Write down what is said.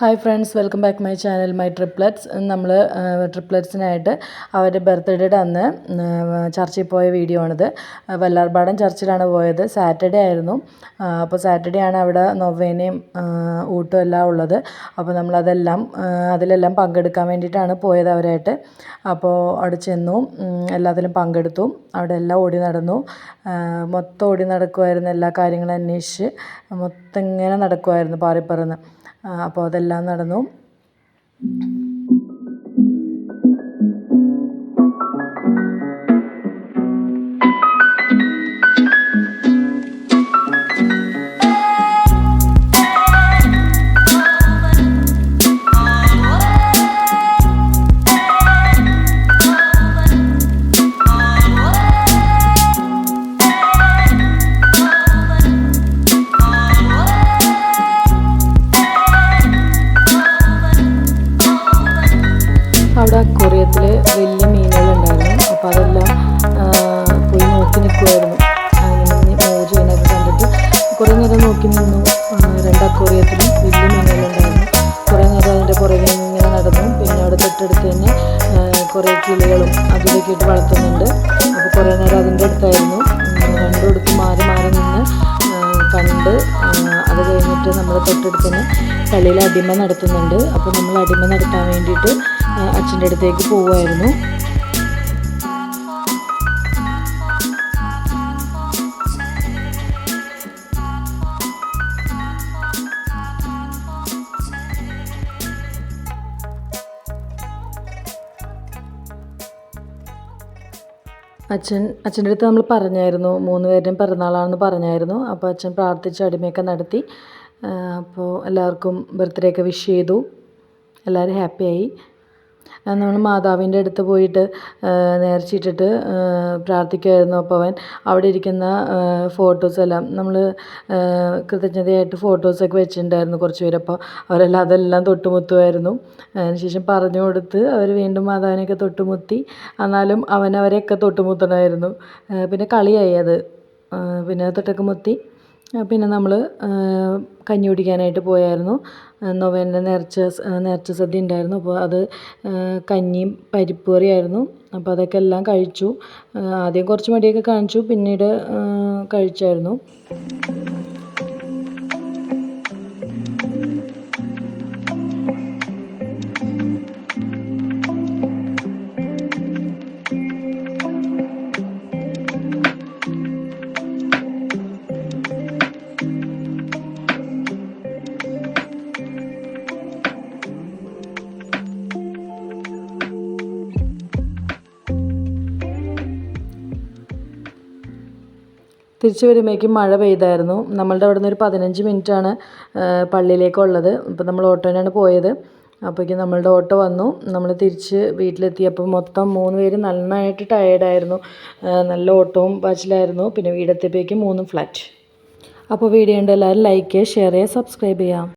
Hi friends, welcome back my channel my triplets. നമ്മൾ ട്രിപ്ലെറ്റ്സിനായിട്ട് അവരുടെ ബർത്ത്ഡേയുടെ അന്ന് ചർച്ചിൽ പോയ വീഡിയോ ആണിത്. വല്ലാർപാടം ചർച്ചിലാണ് പോയത്. സാറ്റർഡേ ആയിരുന്നു. അപ്പോൾ സാറ്റർഡേ ആണ് അവിടെ നൊവേനയും ഊട്ടും എല്ലാം ഉള്ളത്. അപ്പോൾ അതിലെല്ലാം പങ്കെടുക്കാൻ വേണ്ടിയിട്ടാണ് പോയത് അവരായിട്ട്. അപ്പോൾ അവിടെ ചെന്നു, എല്ലാത്തിലും പങ്കെടുത്തു. അവിടെ എല്ലാം ഓടി നടന്നു, മൊത്തം ഓടി നടക്കുമായിരുന്നു. എല്ലാ കാര്യങ്ങളും അന്വേഷിച്ച് മൊത്തം ഇങ്ങനെ നടക്കുമായിരുന്നു, പാറിപ്പറന്ന്. അപ്പോൾ അതെല്ലാം നടന്നു. അവിടെ അക്വേറിയത്തിൽ വലിയ മീനുകളുണ്ടായിരുന്നു. അപ്പോൾ അതെല്ലാം പോയി നോക്കി നിൽക്കുമായിരുന്നു. മൂവ് ചെയ്യുന്നതൊക്കെ കണ്ടിട്ട് കുറേ നേരം നോക്കി നിന്നു. 2 അക്വേറിയത്തിലും വലിയ മീനുകളുണ്ടായിരുന്നു. കുറേ നേരം അതിൻ്റെ പുറകെ ഇങ്ങനെ നടന്നു. പിന്നെ അവിടെ തൊട്ടടുത്ത് തന്നെ കുറേ കിളികളും അതിലൊക്കെ ഇട്ട് വളർത്തുന്നുണ്ട്. അപ്പോൾ കുറേ നേരം അതിൻ്റെ അടുത്തായിരുന്നു. രണ്ടിടത്തും മാറി മാറി നിന്ന് കണ്ട്. അത് കഴിഞ്ഞിട്ട് നമ്മൾ തൊട്ടടുത്ത് തന്നെ പള്ളിയിൽ അടിമ നടത്തുന്നുണ്ട്. അപ്പോൾ നമ്മൾ അടിമ നടത്താൻ വേണ്ടിയിട്ട് അച്ഛൻ്റെ അടുത്തേക്ക് പോവുമായിരുന്നു. അച്ഛൻ്റെ അടുത്ത് നമ്മൾ പറഞ്ഞായിരുന്നു, 3 പേരുടെയും പിറന്നാളാണെന്ന് പറഞ്ഞായിരുന്നു. അപ്പോൾ അച്ഛൻ പ്രാർത്ഥിച്ച് അടിമയൊക്കെ നടത്തി. അപ്പോൾ എല്ലാവർക്കും ബർത്ത്ഡേ ഒക്കെ വിഷ് ചെയ്തു. എല്ലാവരും ഹാപ്പിയായി. നമ്മൾ മാതാവിൻ്റെ അടുത്ത് പോയിട്ട് നേർച്ചയിട്ടിട്ട് പ്രാർത്ഥിക്കുമായിരുന്നു. അപ്പോൾ അവൻ അവിടെ ഇരിക്കുന്ന ഫോട്ടോസെല്ലാം നമ്മൾ കൃതജ്ഞതയായിട്ട് ഫോട്ടോസൊക്കെ വെച്ചിട്ടുണ്ടായിരുന്നു കുറച്ച് പേര്. അപ്പോൾ അവരെല്ലാം അതെല്ലാം തൊട്ടുമുത്തുമായിരുന്നു. അതിനുശേഷം പറഞ്ഞു കൊടുത്ത് അവർ വീണ്ടും മാതാവിനെയൊക്കെ തൊട്ടുമുത്തി. എന്നാലും അവരെയൊക്കെ തൊട്ടുമുത്തണമായിരുന്നു. പിന്നെ കളിയായി അത്. പിന്നെ തൊട്ടൊക്കെ മുത്തി. പിന്നെ നമ്മൾ കഞ്ഞി കുടിക്കാനായിട്ട് പോയായിരുന്നു. നൊവേനയുടെ നേർച്ച സദ്യ ഉണ്ടായിരുന്നു. അപ്പോൾ അത് കഞ്ഞിയും പരിപ്പ് കറിയായിരുന്നു. അപ്പോൾ അതൊക്കെ എല്ലാം കഴിച്ചു. ആദ്യം കുറച്ച് മടിയൊക്കെ കാണിച്ചു, പിന്നീട് കഴിച്ചായിരുന്നു. തിരിച്ചു വരുമ്പോഴേക്കും മഴ പെയ്തായിരുന്നു. നമ്മളുടെ അവിടെ നിന്ന് ഒരു 15 മിനിറ്റാണ് പള്ളിയിലേക്കുള്ളത്. അപ്പോൾ നമ്മൾ ഓട്ടോയിനാണ് പോയത്. അപ്പോഴേക്കും നമ്മളുടെ ഓട്ടോ വന്നു. നമ്മൾ തിരിച്ച് വീട്ടിലെത്തിയപ്പോൾ മൊത്തം 3 പേര് നന്നായിട്ട് ടയേർഡായിരുന്നു. നല്ല ഓട്ടവും പാച്ചിലായിരുന്നു. പിന്നെ വീടെത്തിയപ്പോഴേക്കും 3 ഫ്ലാറ്റ്. അപ്പോൾ വീഡിയോ ഉണ്ട്, എല്ലാവരും ലൈക്ക് ചെയ്യുക, ഷെയർ ചെയ്യുക, സബ്സ്ക്രൈബ് ചെയ്യുക.